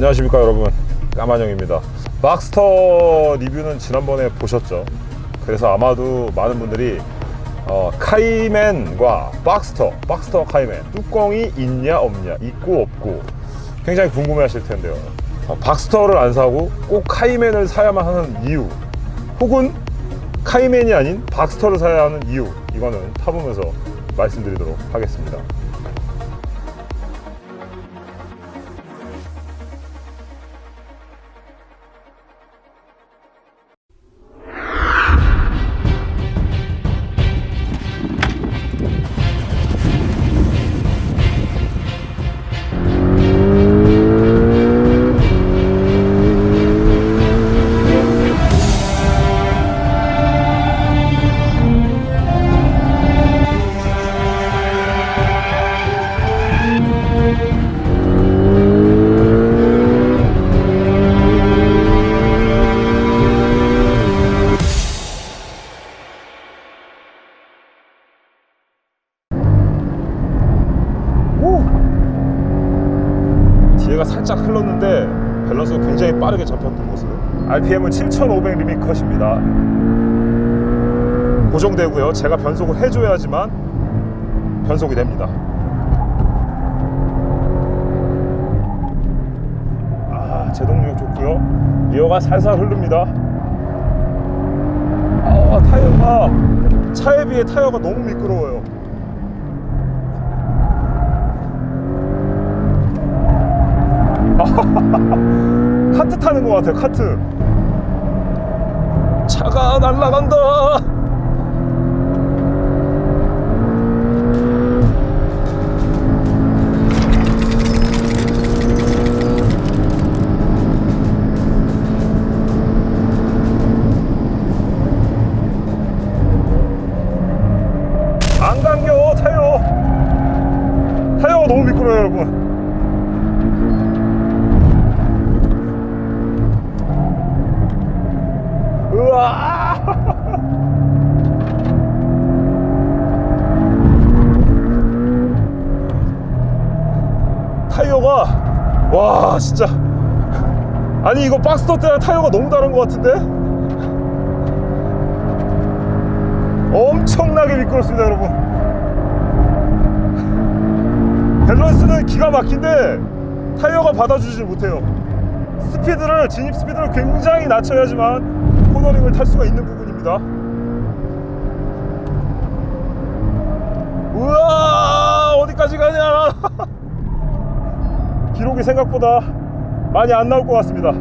안녕하십니까 여러분, 까만형입니다. 박스터 리뷰는 지난번에 보셨죠? 그래서 아마도 많은 분들이 카이맨과 박스터 카이맨 뚜껑이 있냐 없냐, 있고 없고 굉장히 궁금해 하실 텐데요. 박스터를 안 사고 꼭 카이맨을 사야만 하는 이유, 혹은 카이맨이 아닌 박스터를 사야 하는 이유, 이거는 타보면서 말씀드리도록 하겠습니다. 뒤에가 살짝 흘렀는데 밸런스가 굉장히 빠르게 잡혔던 모습. RPM은 7500 리밋 컷입니다. 고정되고요. 제가 변속을 해줘야지만 변속이 됩니다. 제동력 좋고요. 리어가 살살 흐릅니다. 타이어가, 차에 비해 타이어가 너무 미끄러워요. 카트 타는 것 같아요. 카트. 차가 날아간다. 안 감겨. 타이어가 너무 미끄러워요 여러분. 우와. 타이어가, 와 진짜, 아니 이거 박스터 때랑 타이어가 너무 다른 것 같은데? 엄청나게 미끄럽습니다 여러분. 밸런스는 기가 막힌데 타이어가 받아주질 못해요. 스피드를, 진입 스피드를 굉장히 낮춰야지만 코너링을 탈 수가 있는 부분입니다. 우와, 어디까지 가냐. 기록이 생각보다 많이 안 나올 것 같습니다.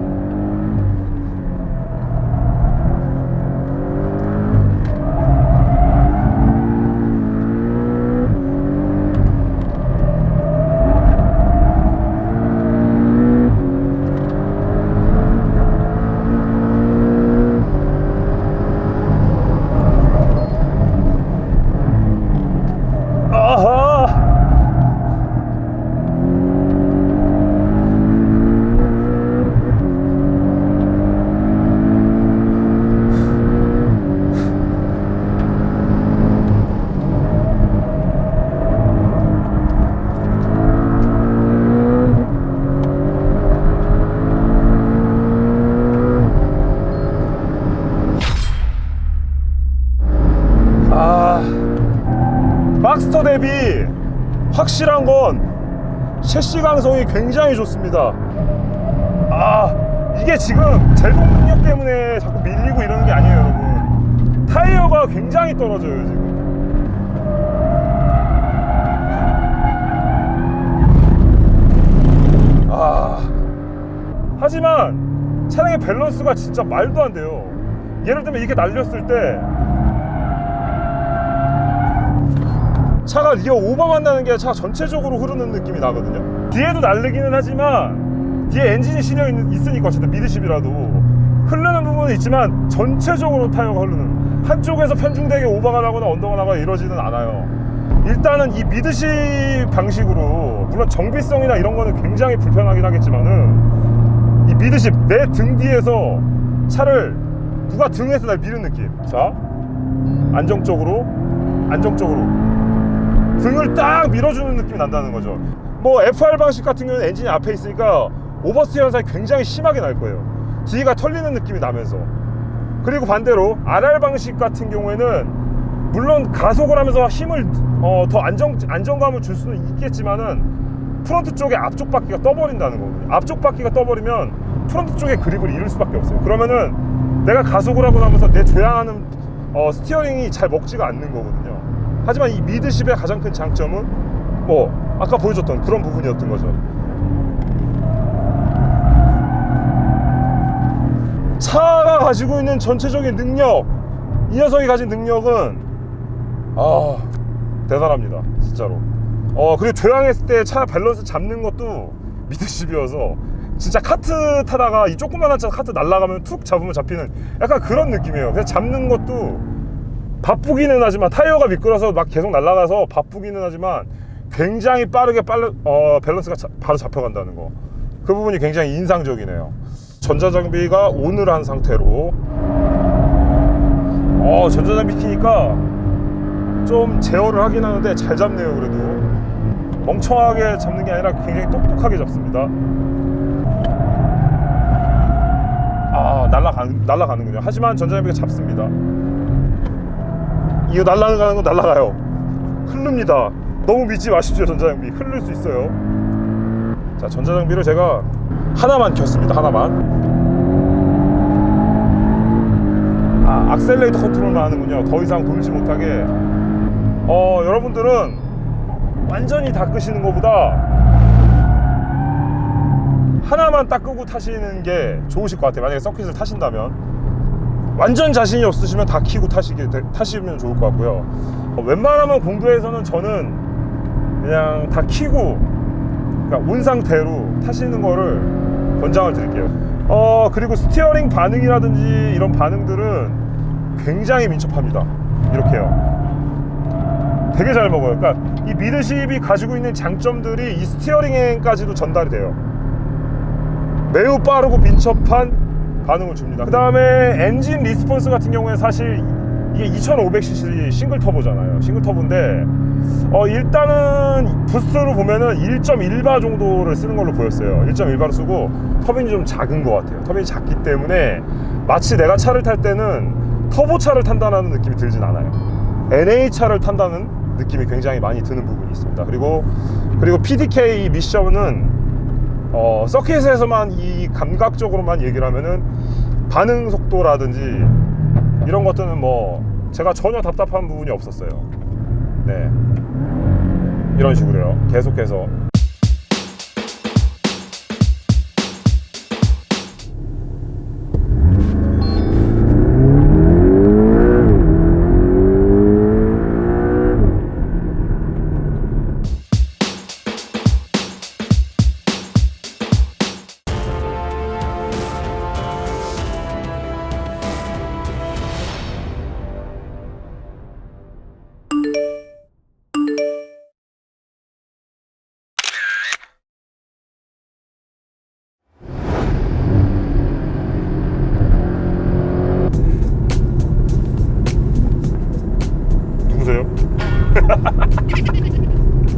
박스터 대비 확실한 건 셰시 강성이 굉장히 좋습니다. 이게 지금 제동 능력 때문에 자꾸 밀리고 이러는 게 아니에요 여러분. 타이어가 굉장히 떨어져요 지금. 하지만 차량의 밸런스가 진짜 말도 안 돼요. 예를 들면 이렇게 날렸을 때 차가 리어 오버만 나는 게 아니라 차가 전체적으로 흐르는 느낌이 나거든요. 뒤에도 날리기는 하지만 뒤에 엔진이 실려 있으니까 어쨌든 미드십이라도 흐르는 부분은 있지만 전체적으로 타이어가 흐르는, 한쪽에서 편중되게 오버가 나거나 언더가 나거나 이러지는 않아요. 일단은 이 미드십 방식으로, 물론 정비성이나 이런 거는 굉장히 불편하긴 하겠지만은, 이 미드십, 내 등 뒤에서 차를 누가 등에서 날 미는 느낌. 자, 안정적으로 등을 딱 밀어주는 느낌이 난다는 거죠. 뭐 FR 방식 같은 경우는 엔진이 앞에 있으니까 오버스티어 현상이 굉장히 심하게 날 거예요. 뒤가 털리는 느낌이 나면서. 그리고 반대로 RR 방식 같은 경우에는 물론 가속을 하면서 힘을 더 안정감을 줄 수는 있겠지만은 프론트 쪽에 앞쪽 바퀴가 떠버린다는 거거든요. 앞쪽 바퀴가 떠버리면 프론트 쪽에 그립을 잃을 수밖에 없어요. 그러면은 내가 가속을 하고 나면서 내 조향하는 스티어링이 잘 먹지가 않는 거거든요. 하지만 이 미드십의 가장 큰 장점은 뭐 아까 보여줬던 그런 부분이었던 거죠. 차가 가지고 있는 전체적인 능력, 이 녀석이 가진 능력은 대단합니다, 진짜로. 그리고 조향했을 때 차 밸런스 잡는 것도 미드십이어서 진짜 카트 타다가 이 조그만한 차 카트 날아가면 툭 잡으면 잡히는 약간 그런 느낌이에요. 그래서 잡는 것도 바쁘기는 하지만, 타이어가 미끄러서 막 계속 날아가서 바쁘기는 하지만 굉장히 빠르게 밸런스가 바로 잡혀간다는 거, 그 부분이 굉장히 인상적이네요. 전자장비가 온을 한 상태로 전자장비 키니까 좀 제어를 하긴 하는데 잘 잡네요. 그래도 멍청하게 잡는 게 아니라 굉장히 똑똑하게 잡습니다. 날아가는군요. 하지만 전자장비가 잡습니다. 이거 날아가는 거 날아가요. 흐릅니다. 너무 믿지 마십시오. 전자장비 흐를 수 있어요. 자, 전자장비를 제가 하나만 켰습니다. 하나만. 악셀레이터 컨트롤만 하는군요. 더 이상 돌지 못하게. 여러분들은 완전히 다 끄시는 것보다 하나만 딱 끄고 타시는 게 좋으실 것 같아요. 만약에 서킷을 타신다면. 완전 자신이 없으시면 다 켜고 타시면 좋을 것 같고요. 웬만하면 공도에서는 저는 그냥 다 켜고, 그러니까 온 상태로 타시는 거를 권장을 드릴게요. 그리고 스티어링 반응이라든지 이런 반응들은 굉장히 민첩합니다. 이렇게요. 되게 잘 먹어요. 그러니까 이 미드십이 가지고 있는 장점들이 이 스티어링에까지도 전달이 돼요. 매우 빠르고 민첩한 반응을 줍니다. 그 다음에 엔진 리스폰스 같은 경우에 사실 이게 2500cc 싱글 터보잖아요. 싱글 터보인데 일단은 부스트로 보면은 1.1바 정도를 쓰는 걸로 보였어요. 1.1바로 쓰고 터빈이 좀 작은 것 같아요. 터빈이 작기 때문에 마치 내가 차를 탈 때는 터보차를 탄다는 느낌이 들진 않아요. NA차를 탄다는 느낌이 굉장히 많이 드는 부분이 있습니다. 그리고 PDK 미션은 서킷에서만 이 감각적으로만 얘기를 하면은 반응 속도라든지 이런 것들은 뭐 제가 전혀 답답한 부분이 없었어요. 네, 이런 식으로요. 계속해서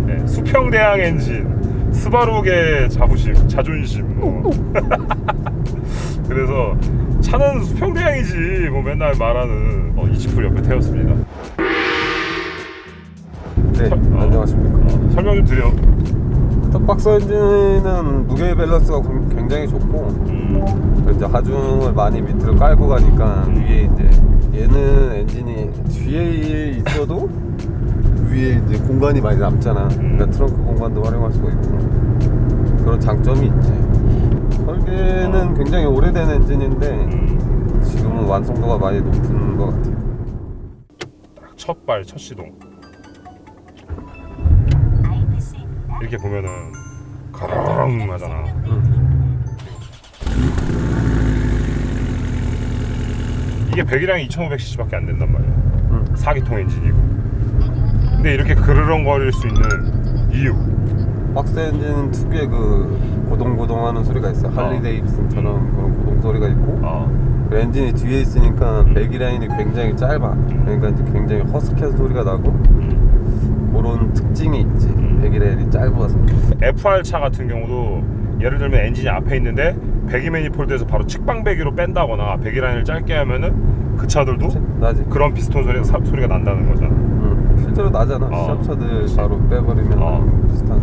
네, 수평대항 엔진, 스바루의 자존심 뭐. 그래서 차는 수평대항이지 뭐 맨날 말하는 20풀 옆에 태웠습니다. 네, 안녕하십니까. 설명 좀 드려. 턱박스 엔진은 무게 밸런스가 굉장히 좋고 이제 하중을 많이 밑으로 깔고 가니까 위에 이제 얘는 엔진이 뒤에 있어도 위에 이제 공간이 많이 남잖아. 그러니까 트렁크 공간도 활용할 수가 있고 그런 장점이 있지. 설계는 굉장히 오래된 엔진인데 지금은 완성도가 많이 높은 것 같아요. 첫 시동 이렇게 보면은 가랑 하잖아. 이게 배기량이 2500cc밖에 안 된단 말이야. 4기통 엔진이고. 근데 이렇게 그르렁거릴 수 있는 이유, 박스 엔진 특유의 그 고동고동하는 소리가 있어. 할리 데이비슨처럼 그런 고동 소리가 있고 그 엔진이 뒤에 있으니까 배기라인이 굉장히 짧아. 그러니까 이제 굉장히 허스키한 소리가 나고 그런 특징이 있지. 배기라인이 짧아서. FR 차 같은 경우도 예를 들면 엔진이 앞에 있는데 배기 매니폴드에서 바로 측방 배기로 뺀다거나 배기 라인을 짧게 하면은 그 차들도 나지. 그런 피스톤 소리가 난다는 거잖아. 실제로 나잖아. 시합차들 바로 빼버리면 비슷한.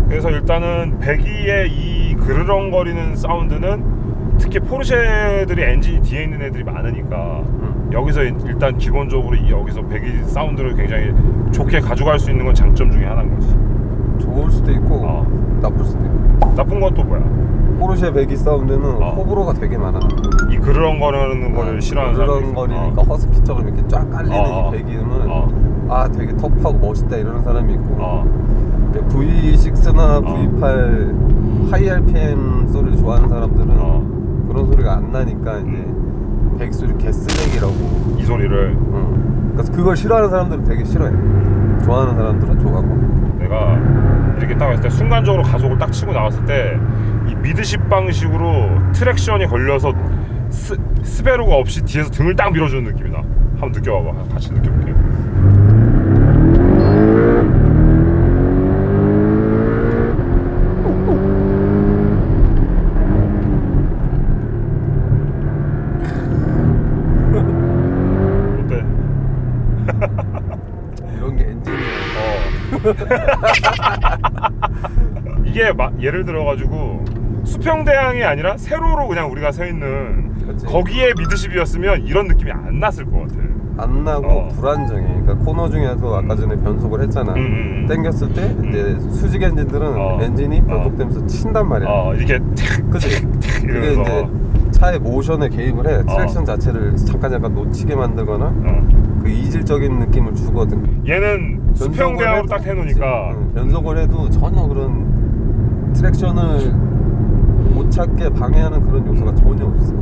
그래서 일단은 배기의 이 그르렁거리는 사운드는 특히 포르쉐들이 엔진이 뒤에 있는 애들이 많으니까 여기서 일단 기본적으로 여기서 배기 사운드를 굉장히 좋게 가져갈 수 있는 건 장점 중에 하나인 거지. 좋을 수도 있고 나쁠 수도 있고. 나쁜 건 또 뭐야? 포르쉐 배기 사운드는 호불호가 되게 많아. 이 그르렁거리는 거를 싫어하는 사람들. 그르렁거리니까 허스키처럼 이렇게 쫙 깔리는 이 배기음은 되게 터프하고 멋있다 이러는 사람이 있고 V6나 V8 하이 RPM 소리를 좋아하는 사람들은 그런 소리가 안 나니까 이제 배기 소리 개쓰레기라고 이 소리를. 그래서 그걸 싫어하는 사람들은 되게 싫어해. 좋아하는 사람들은 좋아하고. 내가 이렇게 딱 했을 때 순간적으로 가속을 딱 치고 나왔을 때 이 미드십 방식으로 트랙션이 걸려서 스베르가 없이 뒤에서 등을 딱 밀어주는 느낌이다. 한번 느껴봐봐. 같이 느껴볼게요. 어때? 이런 게 엔진이야. 이게 예를 들어가지고 수평대항이 아니라 세로로 그냥 우리가 서 있는 거기에 미드십이었으면 이런 느낌이 안 났을 것 같아. 안 나고 불안정해. 그러니까 코너 중에서 아까 전에 변속을 했잖아. 당겼을 때 이제 수직 엔진들은 엔진이 변속되면서 친단 말이야. 이게 그치? 그게 이제 차의 모션에 개입을 해. 트랙션 자체를 잠깐 놓치게 만들거나 그 이질적인 느낌을 주거든. 얘는 수평대항으로 딱 해놓으니까 변속을 해도 전혀 그런 트랙션을 못 찾게 방해하는 그런 요소가 전혀 없어.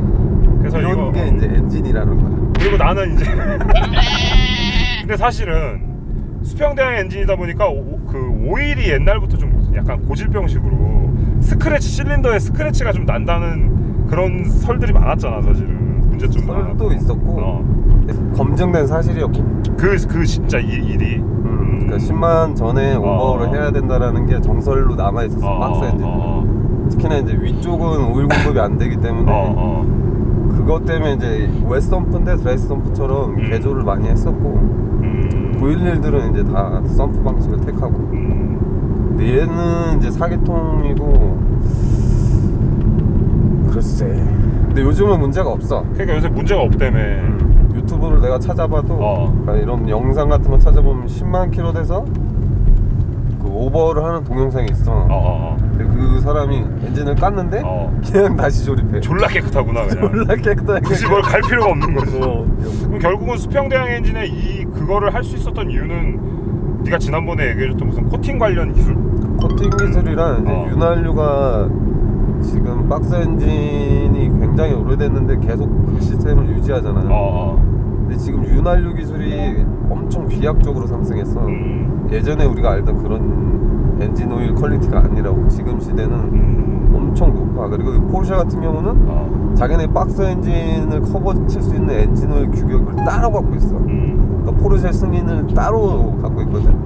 그래서 이런 게 이제 엔진이라는 거야. 그리고 나는 이제 근데 사실은 수평대항 엔진이다 보니까 그 오일이 옛날부터 좀 약간 고질병식으로 스크래치, 실린더에 스크래치가 좀 난다는 그런 설들이 많았잖아. 사실은 문제점도 설도 있었고 검증된 사실이었고 그 진짜 일이 그러니까 10만 전에 오버홀을 해야 된다라는 게 정설로 남아 있었어. 박스 엔진. 특히나 이제 위쪽은 오일 공급이 안 되기 때문에 그것 때문에 이제 웨스텀프인데 드라이썸프처럼 개조를 많이 했었고 911들은 이제 다 썸프 방식을 택하고 근데 얘는 이제 4기통이고 글쎄 근데 요즘은 문제가 없어. 그러니까 요새 문제가 없다며. 유튜브를 내가 찾아봐도 그러니까 이런 영상 같은 거 찾아보면 10만 킬로 돼서 그 오버를 하는 동영상이 있어. 근데 그 사람이 엔진을 깠는데 그냥 다시 조립해. 졸라 깨끗하구나 그냥. 졸라 깨끗하게. 굳이 뭘 갈 필요가 없는 거지. 그럼 결국은 수평대항 엔진에 그거를 할 수 있었던 이유는 네가 지난번에 얘기해줬던 무슨 코팅 관련 기술? 코팅 기술이랑 이제 윤활유가 지금 박스 엔진이 굉장히 오래됐는데 계속 그 시스템을 유지하잖아요. 근데 지금 윤활유 기술이 엄청 비약적으로 상승했어. 예전에 우리가 알던 그런 엔진 오일 퀄리티가 아니라고. 지금 시대는 엄청 높아. 그리고 포르쉐 같은 경우는 자기네 박스 엔진을 커버 칠 수 있는 엔진 오일 규격을 따로 갖고 있어. 그러니까 포르쉐 승인을 따로 갖고 있거든.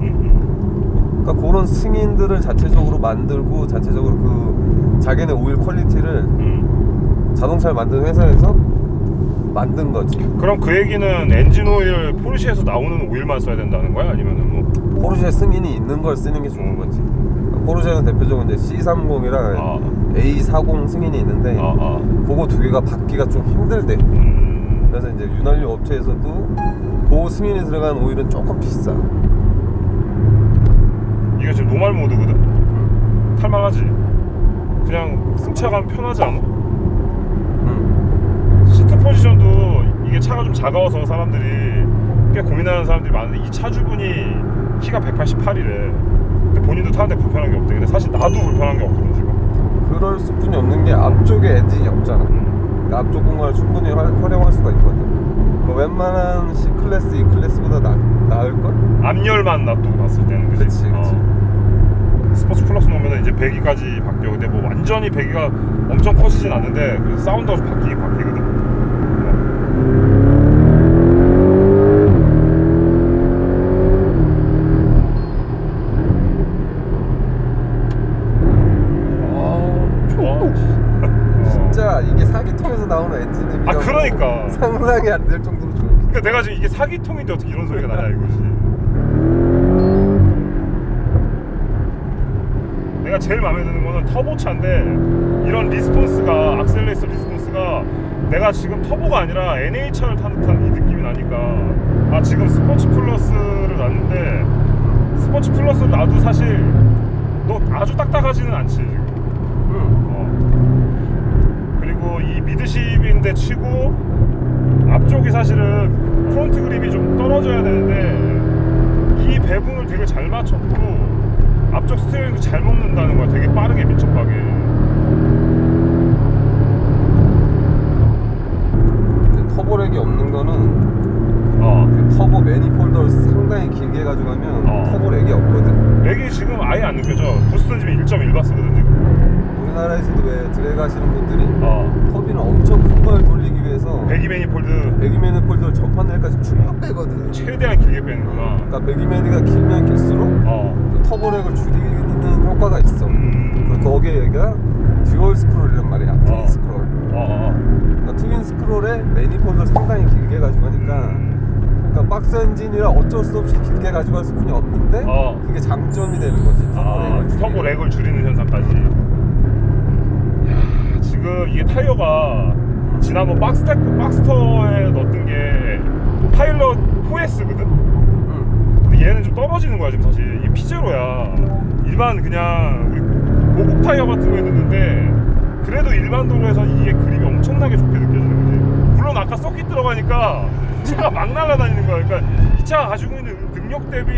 그러니까 그런 승인들을 자체적으로 만들고 자체적으로 그 자기네 오일 퀄리티를 자동차를 만드는 회사에서 만든 거지. 그럼 그 얘기는 엔진 오일 포르쉐에서 나오는 오일만 써야 된다는 거야? 아니면은 뭐 포르쉐 승인이 있는 걸 쓰는 게 좋은 거지. 포르쉐는 대표적으로 이제 C30이랑 A40 승인이 있는데 그거 두 개가 받기가 좀 힘들대. 그래서 이제 윤활유 업체에서도 그 승인이 들어간 오일은 조금 비싸. 이게 지금 노말 모드거든? 탈만하지? 그냥 승차감 편하지 않아? 시트 포지션도 이게 차가 좀 작아서 사람들이 꽤 고민하는 사람들이 많은데 이 차주분이 키가 188이래. 근데 본인도 타는데 불편한 게 없대. 근데 사실 나도 불편한 게 없거든 지금. 그럴 수뿐이 없는 게 앞쪽에 엔진이 없잖아. 그러니까 앞쪽 공간을 충분히 활용할 수가 있거든. 웬만한 C클래스, E클래스보다 나을걸? 앞열만 놔두고 봤을 때는 그치? 그치. 스포츠 플러스 놓으면 이제 배기까지 바뀌어. 근데 뭐 완전히 배기가 엄청 커지진 않는데 그래서 사운드가 좀 바뀌거든. 진짜 이게 사기통에서 나오는 엔진음이라고 아 그러니까 상상이 안 될 정도로 좋은. 그러니까 내가 지금 이게 사기통인데 어떻게 이런 소리가 나냐 이거지. 내가 제일 마음에 드는 거는 터보차인데 이런 리스폰스가 악셀레이터 리스폰스가 내가 지금 터보가 아니라 NHR 타는 듯한 이 느낌이 나니까 아 지금 스포츠 플러스를 놨는데 스포츠 플러스를 놔도 사실 너 아주 딱딱하지는 않지 지금. 그리고 이 미드십인데 치고 앞쪽이 사실은 프론트 그립이 좀 떨어져야 되는데 이 배분을 되게 잘 맞췄고 앞쪽 스티어링도 잘 먹는다는 거야. 되게 빠르게 민첩하게. 터보렉이 없는 거는 그 터보 매니폴더를 상당히 길게 가져가면 터보렉이 없거든. 렉이 지금 아예 안 느껴져. 부스트 집이 1.1바스거든 지금. 우리나라에서도 왜 드래그 하시는 분들이 터빈을 엄청 큰 걸 돌리기 위해서 배기 매니폴드 배기 매니폴더를 전판 낼까지 쭉 빼거든. 최대한 길게 빼는구나. 그러니까 배기 매니가 길면 길수록 그 터보렉을 줄이는 효과가 있어. 그리고 거기에 얘가 듀얼 스크롤이란 말이야. 트윈 스크롤. 그러니까 트윈 스크롤에 매니폴더를 상당히 길게 가져가니까 그러니까 박스 엔진이라 어쩔 수 없이 길게 가져갈 수뿐이 없는데 그게 장점이 되는 거지. 터보 렉을 줄이는 현상까지. 야, 지금 이게 타이어가 지난번 박스터에 넣었던 게 파일럿 4S거든? 근데 얘는 좀 떨어지는 거야 지금 사실. 이 피제로야. 일반 그냥 우리 고급 타이어 같은 거에 넣는데 그래도 일반 도로에서 이게 그립이 엄청나게 좋게 느껴지는 거지. 물론 아까 서킷 들어가니까 차가 막 날아다니는 거야. 그러니까 이 차가 가지고 있는 능력 대비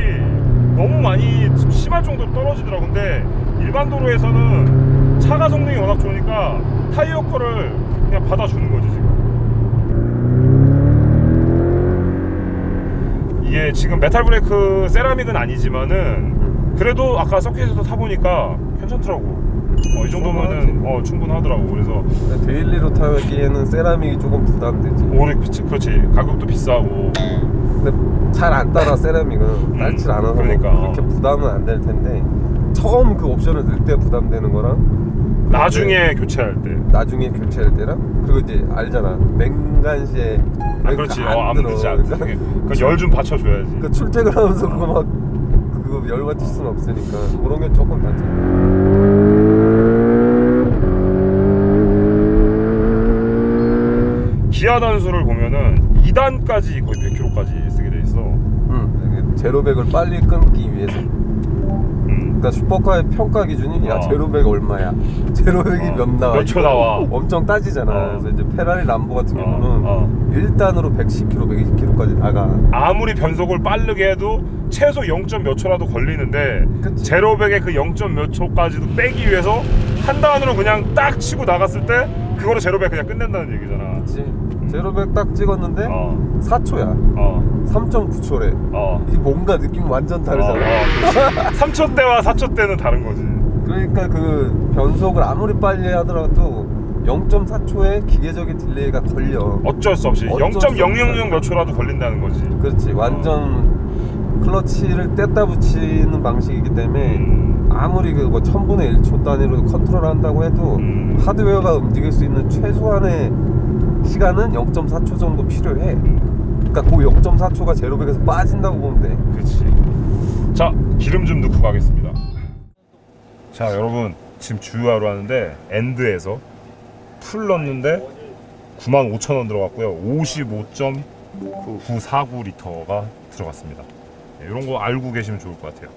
너무 많이 심할 정도로 떨어지더라고. 근데 일반 도로에서는 차가 성능이 워낙 좋으니까 타이어 거를 그냥 받아주는 거지 지금. 이게 지금 메탈 브레이크 세라믹은 아니지만은 그래도 아까 서킷에서 타보니까 괜찮더라고. 이 정도면은 충분하더라고. 그래서 데일리로 타기에는 세라믹이 조금 부담되지. 그렇지. 가격도 비싸고. 근데 잘 안 따라 세라믹은 닳질 않아서 그러니까. 그렇게 부담은 안 될 텐데 처음 그 옵션을 넣을 때 부담되는 거랑 나중에 교체할 때. 나중에 교체할 때랑 그리고 이제 알잖아. 맹간시에 그렇지. 안 되지 않지. 그 열 좀 받쳐줘야지. 그 출퇴근하면서 그거 막 그거 열 받칠 수는 없으니까 그런 게 조금 단점. 기아 단수를 보면은 2단까지 거의 100km까지 쓰게 돼 있어. 제로백을 빨리 끊기 위해서. 그러니까 슈퍼카의 평가 기준이 야 제로백 얼마야? 제로백이 몇 나와? 몇 초 나와? 엄청 따지잖아. 그래서 이제 페라리 람보 같은 경우는 1단으로 110km, 120km까지 나가. 아무리 변속을 빠르게 해도 최소 0. 몇 초라도 걸리는데 그치. 제로백의 그 0. 몇 초까지도 빼기 위해서 한 단으로 그냥 딱 치고 나갔을 때 그거로 제로백 그냥 끝낸다는 얘기잖아. 그렇지. 제로백 딱 찍었는데 4초야. 3.9초래. 이게 뭔가 느낌 완전 다르잖아. 3초 때와 4초 때는 다른 거지. 그러니까 그 변속을 아무리 빨리 하더라도 0.4초의 기계적인 딜레이가 걸려. 어쩔 수 없이 0.000 몇 초라도 걸린다는 거지. 그렇지. 완전 클러치를 뗐다 붙이는 방식이기 때문에 아무리 그 뭐 1000분의 1초 단위로 컨트롤 한다고 해도 하드웨어가 움직일 수 있는 최소한의 시간은 0.4초 정도 필요해. 그러니까 그 0.4초가 제로백에서 빠진다고 보면 돼. 그렇지. 자, 기름 좀 넣고 가겠습니다. 자, 여러분 지금 주유하러 왔는데 엔드에서 풀 넣었는데 95,000원 들어갔고요. 55.949리터가 들어갔습니다. 이런 거 알고 계시면 좋을 것 같아요.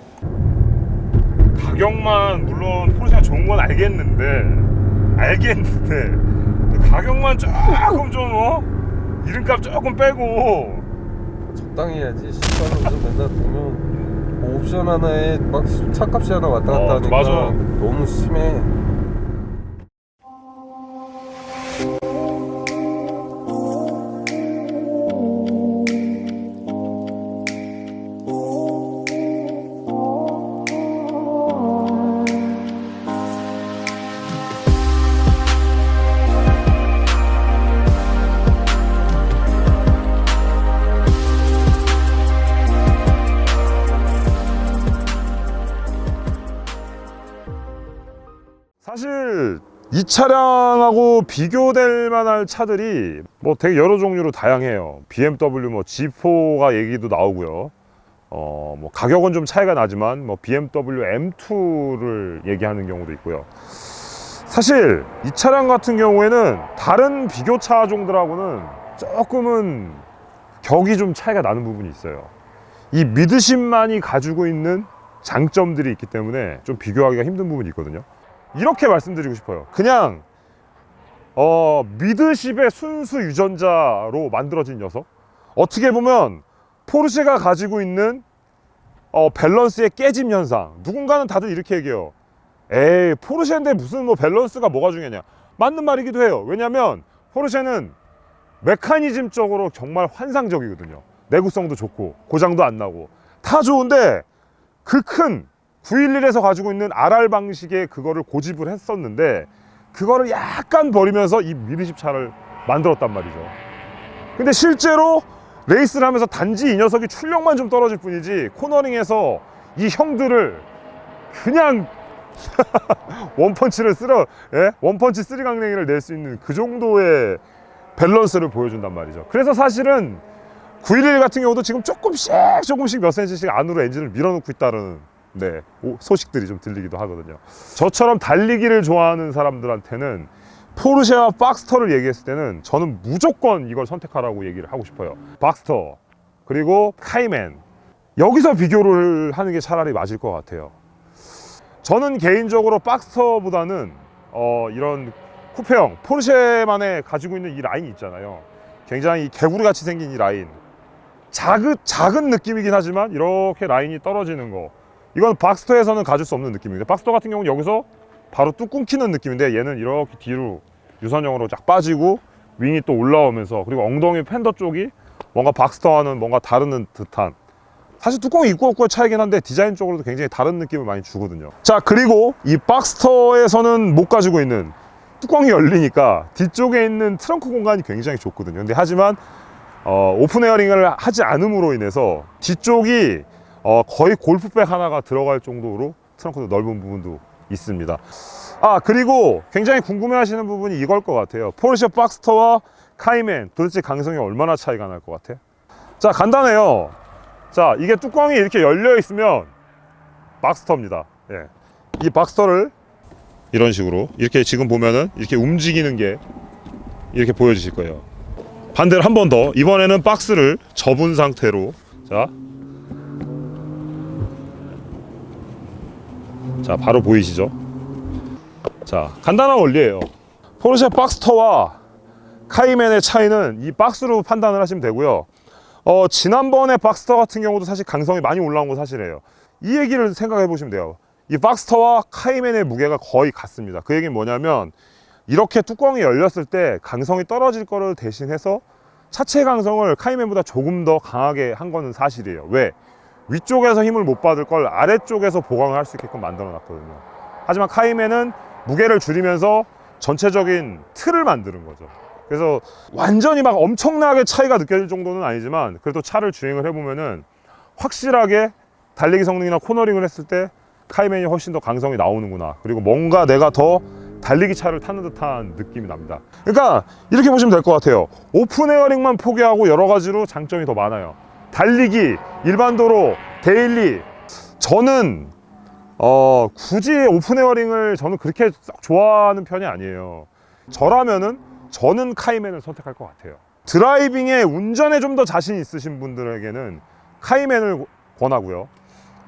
가격만 물론 포르쉐가 좋은 건 알겠는데 가격만 조금 좀 이름값 조금 빼고 적당히 해야지. 10만원 좀 맨날 보면 뭐 옵션 하나에 막 차값이 하나 왔다 갔다 하니까 맞아. 너무 심해. 이 차량하고 비교될 만한 차들이 뭐 되게 여러 종류로 다양해요. BMW 뭐 G4가 얘기도 나오고요. 뭐 가격은 좀 차이가 나지만 뭐 BMW M2를 얘기하는 경우도 있고요. 사실 이 차량 같은 경우에는 다른 비교 차종들하고는 조금은 격이 좀 차이가 나는 부분이 있어요. 이 미드십만이 가지고 있는 장점들이 있기 때문에 좀 비교하기가 힘든 부분이 있거든요. 이렇게 말씀드리고 싶어요. 그냥 미드십의 순수 유전자로 만들어진 녀석, 어떻게 보면 포르쉐가 가지고 있는 밸런스의 깨짐 현상. 누군가는 다들 이렇게 얘기해요. 에이, 포르쉐인데 무슨 뭐 밸런스가 뭐가 중요하냐. 맞는 말이기도 해요. 왜냐면 포르쉐는 메커니즘적으로 정말 환상적이거든요. 내구성도 좋고 고장도 안 나고 다 좋은데, 그 큰 911에서 가지고 있는 RR 방식의 그거를 고집을 했었는데 그거를 약간 버리면서 이 미드십 차를 만들었단 말이죠. 근데 실제로 레이스를 하면서 단지 이 녀석이 출력만 좀 떨어질 뿐이지 코너링에서 이 형들을 그냥 원펀치를 원펀치 쓰리강냉이를 낼 수 있는 그 정도의 밸런스를 보여준단 말이죠. 그래서 사실은 911 같은 경우도 지금 조금씩 몇 센치씩 안으로 엔진을 밀어넣고 있다는 소식들이 좀 들리기도 하거든요. 저처럼 달리기를 좋아하는 사람들한테는 포르쉐와 박스터를 얘기했을 때는 저는 무조건 이걸 선택하라고 얘기를 하고 싶어요. 박스터 그리고 카이맨, 여기서 비교를 하는 게 차라리 맞을 것 같아요. 저는 개인적으로 박스터보다는 이런 쿠페형 포르쉐만의 가지고 있는 이 라인이 있잖아요. 굉장히 개구리같이 생긴 이 라인, 작은 느낌이긴 하지만 이렇게 라인이 떨어지는 거, 이건 박스터에서는 가질 수 없는 느낌입니다. 박스터 같은 경우는 여기서 바로 뚝 끊기는 느낌인데, 얘는 이렇게 뒤로 유선형으로 쫙 빠지고 윙이 또 올라오면서, 그리고 엉덩이 팬더 쪽이 뭔가 박스터와는 뭔가 다른 듯한, 사실 뚜껑이 있고 없고의 차이긴 한데 디자인적으로도 굉장히 다른 느낌을 많이 주거든요. 자, 그리고 이 박스터에서는 못 가지고 있는, 뚜껑이 열리니까 뒤쪽에 있는 트렁크 공간이 굉장히 좁거든요. 근데 하지만 오픈 에어링을 하지 않음으로 인해서 뒤쪽이 거의 골프백 하나가 들어갈 정도로 트렁크도 넓은 부분도 있습니다. 그리고 굉장히 궁금해 하시는 부분이 이걸 것 같아요. 포르쉐 박스터와 카이맨 도대체 강성이 얼마나 차이가 날 것 같아? 자, 간단해요. 자, 이게 뚜껑이 이렇게 열려 있으면 박스터입니다. 예. 이 박스터를 이런 식으로 이렇게 지금 보면은 이렇게 움직이는 게 이렇게 보여지실 거예요. 반대로 한 번 더, 이번에는 박스를 접은 상태로, 자 바로 보이시죠? 자, 간단한 원리예요. 포르쉐 박스터와 카이맨의 차이는 이 박스로 판단을 하시면 되고요. 지난번에 박스터 같은 경우도 사실 강성이 많이 올라온 건 사실이에요. 이 얘기를 생각해 보시면 돼요. 이 박스터와 카이맨의 무게가 거의 같습니다. 그 얘기는 뭐냐면, 이렇게 뚜껑이 열렸을 때 강성이 떨어질 거를 대신해서 차체 강성을 카이맨보다 조금 더 강하게 한 거는 사실이에요. 왜? 위쪽에서 힘을 못 받을 걸 아래쪽에서 보강을 할 수 있게끔 만들어 놨거든요. 하지만 카이맨은 무게를 줄이면서 전체적인 틀을 만드는 거죠. 그래서 완전히 막 엄청나게 차이가 느껴질 정도는 아니지만, 그래도 차를 주행을 해보면은 확실하게 달리기 성능이나 코너링을 했을 때 카이맨이 훨씬 더 강성이 나오는구나, 그리고 뭔가 내가 더 달리기 차를 타는 듯한 느낌이 납니다. 그러니까 이렇게 보시면 될 것 같아요. 오픈 에어링만 포기하고 여러 가지로 장점이 더 많아요. 달리기, 일반 도로, 데일리, 저는 굳이 오픈 에어링을 저는 그렇게 썩 좋아하는 편이 아니에요. 저는 카이맨을 선택할 것 같아요. 드라이빙에, 운전에 좀 더 자신 있으신 분들에게는 카이맨을 권하고요.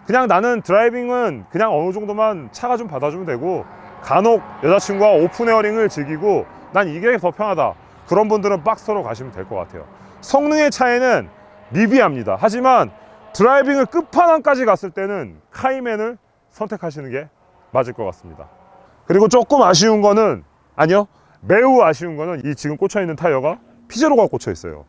그냥 나는 드라이빙은 그냥 어느 정도만 차가 좀 받아주면 되고, 간혹 여자친구와 오픈 에어링을 즐기고 난 이게 더 편하다, 그런 분들은 박스터로 가시면 될 것 같아요. 성능의 차이는 미비합니다. 하지만 드라이빙을 끝판왕까지 갔을 때는 카이맨을 선택하시는 게 맞을 것 같습니다. 그리고 조금 아쉬운 거는, 매우 아쉬운 거는 이 지금 꽂혀 있는 타이어가 피제로가 꽂혀 있어요.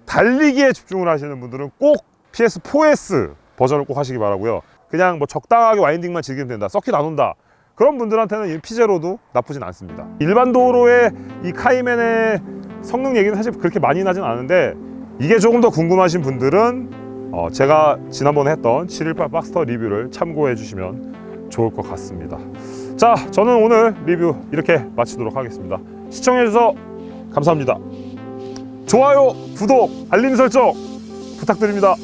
달리기에 집중을 하시는 분들은 꼭 PS4S 버전을 꼭 하시기 바라고요. 그냥 뭐 적당하게 와인딩만 즐기면 된다, 서킷 안 온다, 그런 분들한테는 이 피제로도 나쁘진 않습니다. 일반 도로의 이 카이맨의 성능 얘기는 사실 그렇게 많이 나진 않은데, 이게 조금 더 궁금하신 분들은 제가 지난번에 했던 718 박스터 리뷰를 참고해 주시면 좋을 것 같습니다. 자, 저는 오늘 리뷰 이렇게 마치도록 하겠습니다. 시청해주셔서 감사합니다. 좋아요, 구독, 알림 설정 부탁드립니다.